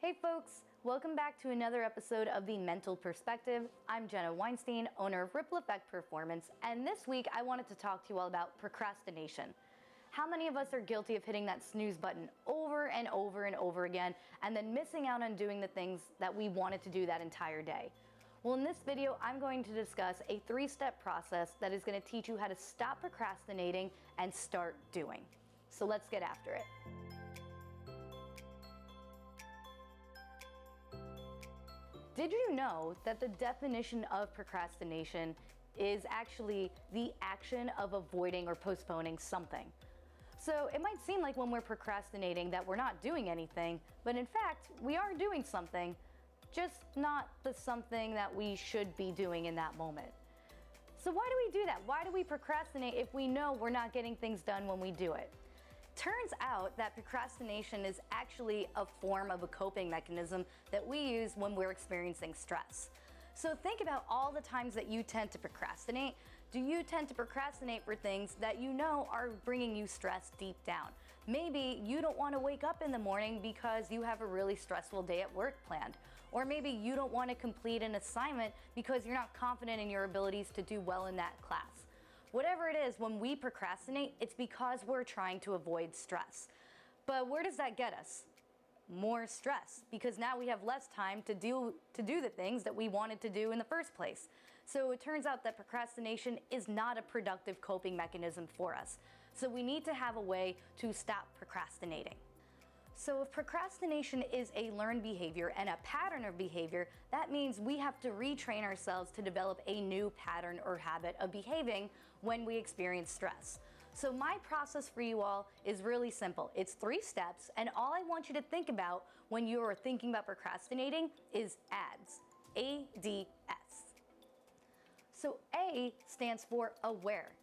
Hey folks, welcome back to another episode of The Mental Perspective. I'm Jenna Weinstein, owner of Ripple Effect Performance, and this week I wanted to talk to you all about procrastination. How many of us are guilty of hitting that snooze button over and over and over again and then missing out on doing the things that we wanted to do that entire day? Well, in this video, I'm going to discuss a 3-step process that is going to teach you how to stop procrastinating and start doing. So let's get after it. Did you know that the definition of procrastination is actually the action of avoiding or postponing something? So it might seem like when we're procrastinating that we're not doing anything, but in fact, we are doing something, just not the something that we should be doing in that moment. So why do we do that? Why do we procrastinate if we know we're not getting things done when we do it? Turns out that procrastination is actually a form of a coping mechanism that we use when we're experiencing stress. So think about all the times that you tend to procrastinate. Do you tend to procrastinate for things that you know are bringing you stress deep down? Maybe you don't want to wake up in the morning because you have a really stressful day at work planned. Or maybe you don't want to complete an assignment because you're not confident in your abilities to do well in that class. Whatever it is, when we procrastinate, it's because we're trying to avoid stress. But where does that get us? More stress, because now we have less time to do the things that we wanted to do in the first place. So it turns out that procrastination is not a productive coping mechanism for us. So we need to have a way to stop procrastinating. So if procrastination is a learned behavior and a pattern of behavior, that means we have to retrain ourselves to develop a new pattern or habit of behaving when we experience stress. So my process for you all is really simple. It's 3 steps, and all I want you to think about when you are thinking about procrastinating is ADS. A-D-S. So A stands for aware.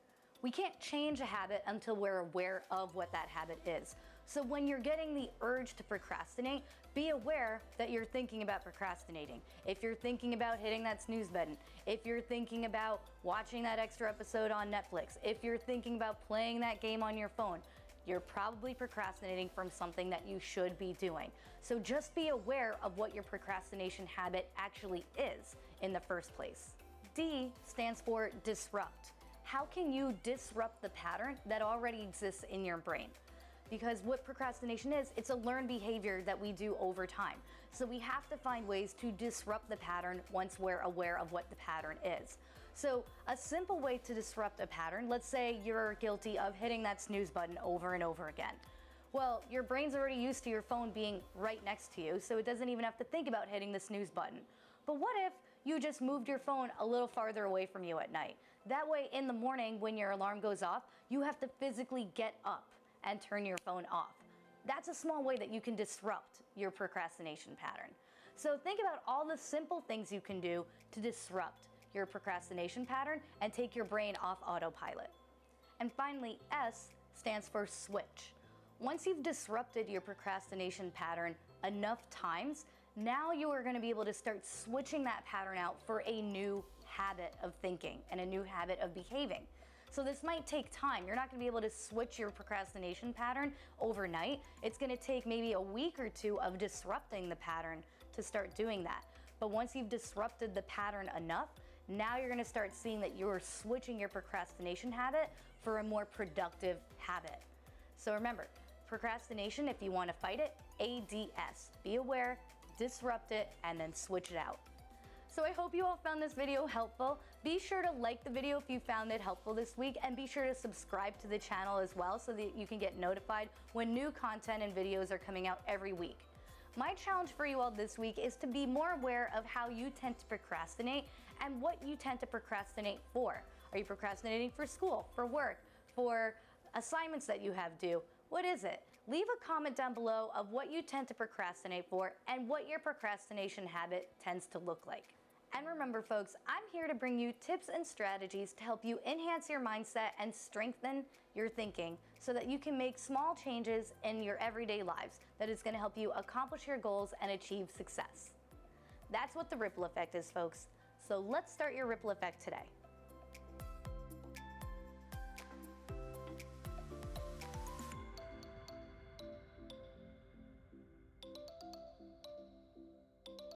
We can't change a habit until we're aware of what that habit is. So when you're getting the urge to procrastinate, be aware that you're thinking about procrastinating. If you're thinking about hitting that snooze button, if you're thinking about watching that extra episode on Netflix, if you're thinking about playing that game on your phone, you're probably procrastinating from something that you should be doing. So just be aware of what your procrastination habit actually is in the first place. D stands for disrupt. How can you disrupt the pattern that already exists in your brain? Because what procrastination is, it's a learned behavior that we do over time. So we have to find ways to disrupt the pattern once we're aware of what the pattern is. So a simple way to disrupt a pattern, let's say you're guilty of hitting that snooze button over and over again. Well, your brain's already used to your phone being right next to you, so it doesn't even have to think about hitting the snooze button. But what if you just moved your phone a little farther away from you at night? That way, in the morning when your alarm goes off, you have to physically get up and turn your phone off. That's a small way that you can disrupt your procrastination pattern. So think about all the simple things you can do to disrupt your procrastination pattern and take your brain off autopilot. And finally, S stands for switch. Once you've disrupted your procrastination pattern enough times, now you are going to be able to start switching that pattern out for a new habit of thinking and a new habit of behaving. So this might take time. You're not going to be able to switch your procrastination pattern overnight. It's going to take maybe a week or 2 of disrupting the pattern to start doing that. But once you've disrupted the pattern enough, now you're going to start seeing that you're switching your procrastination habit for a more productive habit. So remember, procrastination, if you want to fight it, ADS. Be aware, disrupt it, and then switch it out. So I hope you all found this video helpful. Be sure to like the video if you found it helpful this week, and be sure to subscribe to the channel as well so that you can get notified when new content and videos are coming out every week. My challenge for you all this week is to be more aware of how you tend to procrastinate and what you tend to procrastinate for. Are you procrastinating for school, for work, for assignments that you have due? What is it? Leave a comment down below of what you tend to procrastinate for and what your procrastination habit tends to look like. And remember folks, I'm here to bring you tips and strategies to help you enhance your mindset and strengthen your thinking so that you can make small changes in your everyday lives that is going to help you accomplish your goals and achieve success. That's what the ripple effect is, folks. So let's start your ripple effect today.